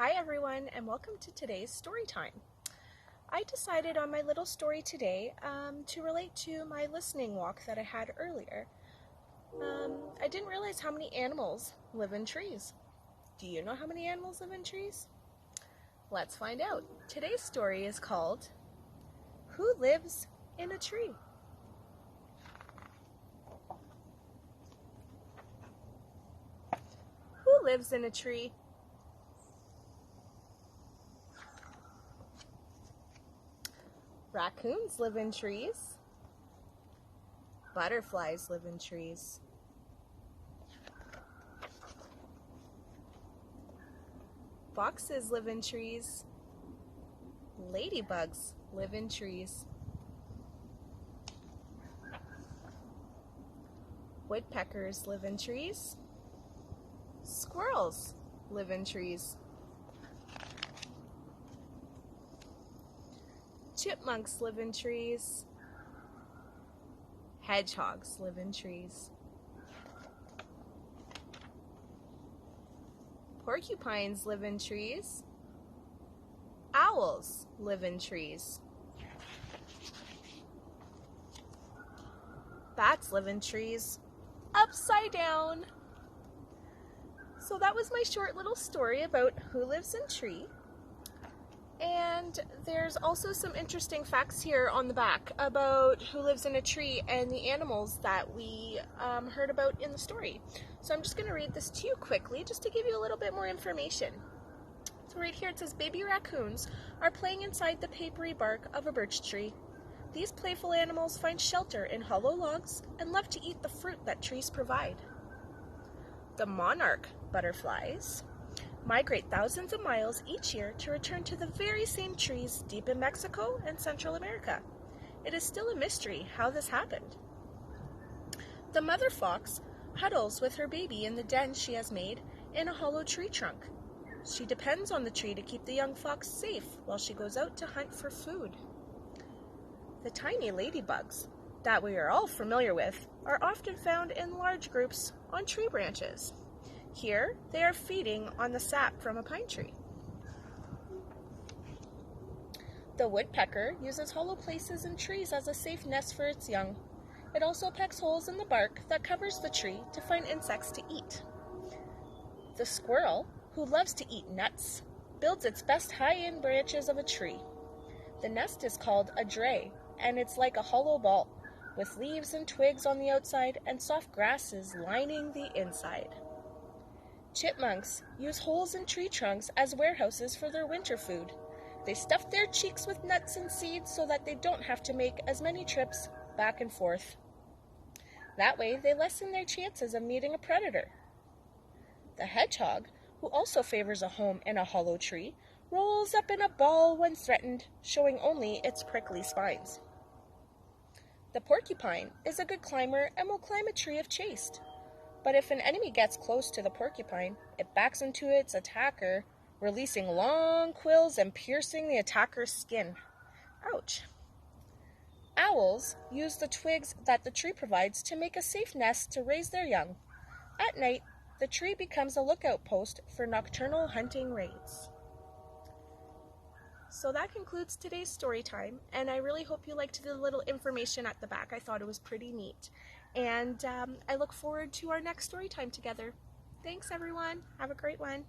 Hi everyone, and welcome to today's story time. I decided on my little story today to relate to my listening walk that I had earlier. I didn't realize how many animals live in trees. Do you know how many animals live in trees? Let's find out. Today's story is called Who Lives in a Tree? Who lives in a tree? Raccoons live in trees. Butterflies live in trees. Foxes live in trees. Ladybugs live in trees. Woodpeckers live in trees. Squirrels live in trees. Chipmunks live in trees. Hedgehogs live in trees. Porcupines live in trees. Owls live in trees. Bats live in trees. Upside down. So that was my short little story about who lives in tree. And there's also some interesting facts here on the back about who lives in a tree and the animals that we heard about in the story. So I'm just going to read this to you quickly just to give you a little bit more information. So right here it says, baby raccoons are playing inside the papery bark of a birch tree. These playful animals find shelter in hollow logs and love to eat the fruit that trees provide. The monarch butterflies migrate thousands of miles each year to return to the very same trees deep in Mexico and Central America. It is still a mystery how this happened. The mother fox huddles with her baby in the den she has made in a hollow tree trunk. She depends on the tree to keep the young fox safe while she goes out to hunt for food. The tiny ladybugs that we are all familiar with are often found in large groups on tree branches. Here, they are feeding on the sap from a pine tree. The woodpecker uses hollow places in trees as a safe nest for its young. It also pecks holes in the bark that covers the tree to find insects to eat. The squirrel, who loves to eat nuts, builds its best high in branches of a tree. The nest is called a dray, and it's like a hollow ball, with leaves and twigs on the outside and soft grasses lining the inside. Chipmunks use holes in tree trunks as warehouses for their winter food. They stuff their cheeks with nuts and seeds so that they don't have to make as many trips back and forth. That way, they lessen their chances of meeting a predator. The hedgehog, who also favors a home in a hollow tree, rolls up in a ball when threatened, showing only its prickly spines. The porcupine is a good climber and will climb a tree if chased. But if an enemy gets close to the porcupine, it backs into its attacker, releasing long quills and piercing the attacker's skin. Ouch! Owls use the twigs that the tree provides to make a safe nest to raise their young. At night, the tree becomes a lookout post for nocturnal hunting raids. So that concludes today's story time, and I really hope you liked the little information at the back. I thought it was pretty neat. And I look forward to our next story time together. Thanks, everyone. Have a great one.